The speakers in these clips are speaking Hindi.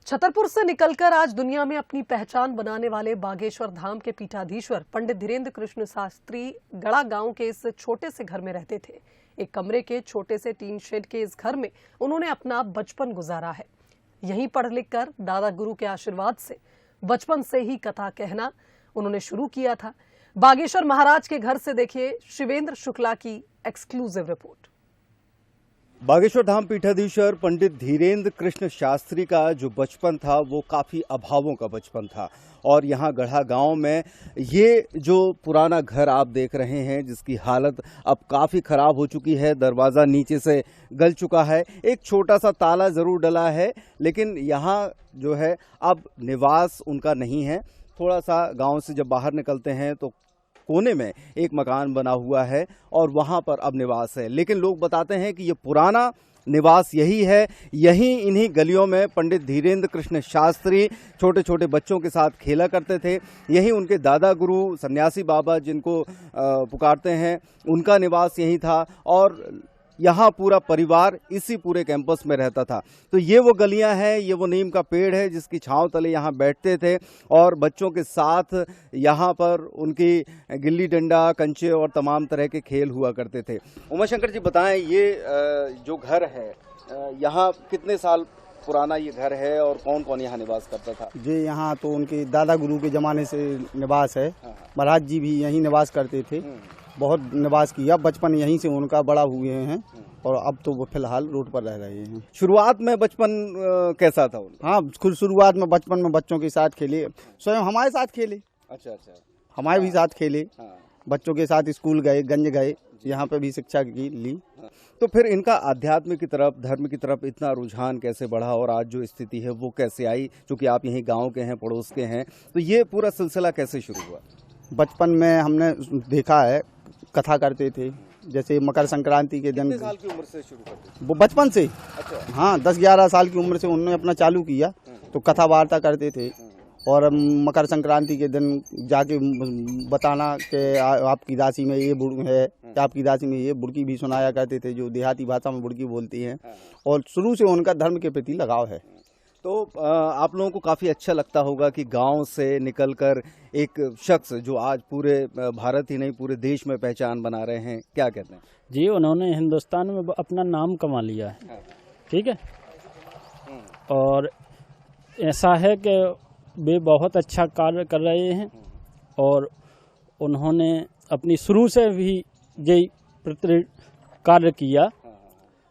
छतरपुर से निकलकर आज दुनिया में अपनी पहचान बनाने वाले बागेश्वर धाम के पीठाधीश्वर पंडित धीरेन्द्र कृष्ण शास्त्री गड़ा गांव के इस छोटे से घर में रहते थे। एक कमरे के छोटे से टीन शेड के इस घर में उन्होंने अपना बचपन गुजारा है। यहीं पढ़ लिख कर दादा गुरु के आशीर्वाद से बचपन से ही कथा कहना उन्होंने शुरू किया था। बागेश्वर महाराज के घर से देखिए शिवेंद्र शुक्ला की एक्सक्लूसिव रिपोर्ट। बागेश्वर धाम पीठाधीश्वर पंडित धीरेन्द्र कृष्ण शास्त्री का जो बचपन था वो काफ़ी अभावों का बचपन था। और यहाँ गढ़ा गांव में ये जो पुराना घर आप देख रहे हैं जिसकी हालत अब काफ़ी ख़राब हो चुकी है, दरवाज़ा नीचे से गल चुका है, एक छोटा सा ताला ज़रूर डला है, लेकिन यहाँ जो है अब निवास उनका नहीं है। थोड़ा सा गांव से जब बाहर निकलते हैं तो कोने में एक मकान बना हुआ है और वहां पर अब निवास है। लेकिन लोग बताते हैं कि ये पुराना निवास यही है, यहीं इन्हीं गलियों में पंडित धीरेन्द्र कृष्ण शास्त्री छोटे छोटे बच्चों के साथ खेला करते थे। यहीं उनके दादा गुरु सन्यासी बाबा जिनको पुकारते हैं उनका निवास यही था और यहाँ पूरा परिवार इसी पूरे कैंपस में रहता था। तो ये वो गलियाँ हैं, ये वो नीम का पेड़ है जिसकी छांव तले यहाँ बैठते थे और बच्चों के साथ यहाँ पर उनकी गिल्ली डंडा, कंचे और तमाम तरह के खेल हुआ करते थे। उमाशंकर जी बताएं, ये जो घर है यहाँ कितने साल पुराना ये घर है और कौन कौन यहाँ निवास करता था? जी यहाँ तो उनके दादा गुरु के ज़माने से निवास है। महाराज जी भी यहीं निवास करते थे, बहुत निवास किया। बचपन यहीं से उनका बड़ा हुए हैं और अब तो वो फिलहाल रोड पर रह रहे हैं। शुरुआत में बचपन कैसा था उनका? हाँ, खुद शुरुआत में बचपन में बच्चों के साथ खेले, स्वयं हमारे साथ खेले। अच्छा, हमारे भी साथ खेले। हाँ। बच्चों के साथ स्कूल गए, गंज गए, यहाँ पे भी शिक्षा की ली। तो फिर इनका आध्यात्म की तरफ, धर्म की तरफ इतना रुझान कैसे बढ़ा और आज जो स्थिति है वो कैसे आई? क्योंकि आप यहीं गांव के हैं, पड़ोस के हैं, तो ये पूरा सिलसिला कैसे शुरू हुआ? बचपन में हमने देखा है, कथा करते थे, जैसे मकर संक्रांति के दिन। कितने साल की उम्र से शुरू करते थे? वो बचपन से। अच्छा। हाँ, 10-11 साल की उम्र से उन्होंने अपना चालू किया, तो कथा वार्ता करते थे और मकर संक्रांति के दिन जाके बताना कि आपकी राशि में ये बुड़ है, आपकी राशि में ये बुड़की भी सुनाया करते थे, जो देहाती भाषा में बुड़की बोलती हैं। और शुरू से उनका धर्म के प्रति लगाव है। तो आप लोगों को काफ़ी अच्छा लगता होगा कि गांव से निकलकर एक शख्स जो आज पूरे भारत ही नहीं पूरे देश में पहचान बना रहे हैं, क्या कहते हैं? जी, उन्होंने हिंदुस्तान में अपना नाम कमा लिया है। ठीक है, और ऐसा है कि वे बहुत अच्छा कार्य कर रहे हैं और उन्होंने अपनी शुरू से भी यही कार्य किया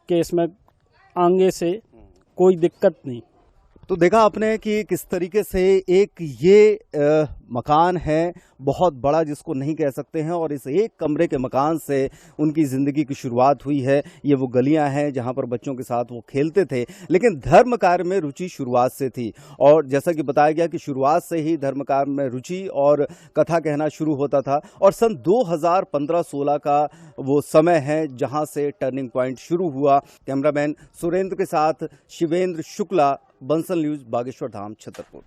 कि इसमें आगे से कोई दिक्कत नहीं। तो देखा आपने कि किस तरीके से एक ये मकान है बहुत बड़ा जिसको नहीं कह सकते हैं और इस एक कमरे के मकान से उनकी ज़िंदगी की शुरुआत हुई है। ये वो गलियां हैं जहां पर बच्चों के साथ वो खेलते थे, लेकिन धर्म कार्य में रुचि शुरुआत से थी और जैसा कि बताया गया कि शुरुआत से ही धर्म कार्य में रुचि और कथा कहना शुरू होता था। और सन 2015-16 का वो समय है जहाँ से टर्निंग पॉइंट शुरू हुआ। कैमरामैन सुरेंद्र के साथ शिवेंद्र शुक्ला, बंसल न्यूज़, बागेश्वर धाम, छतरपुर।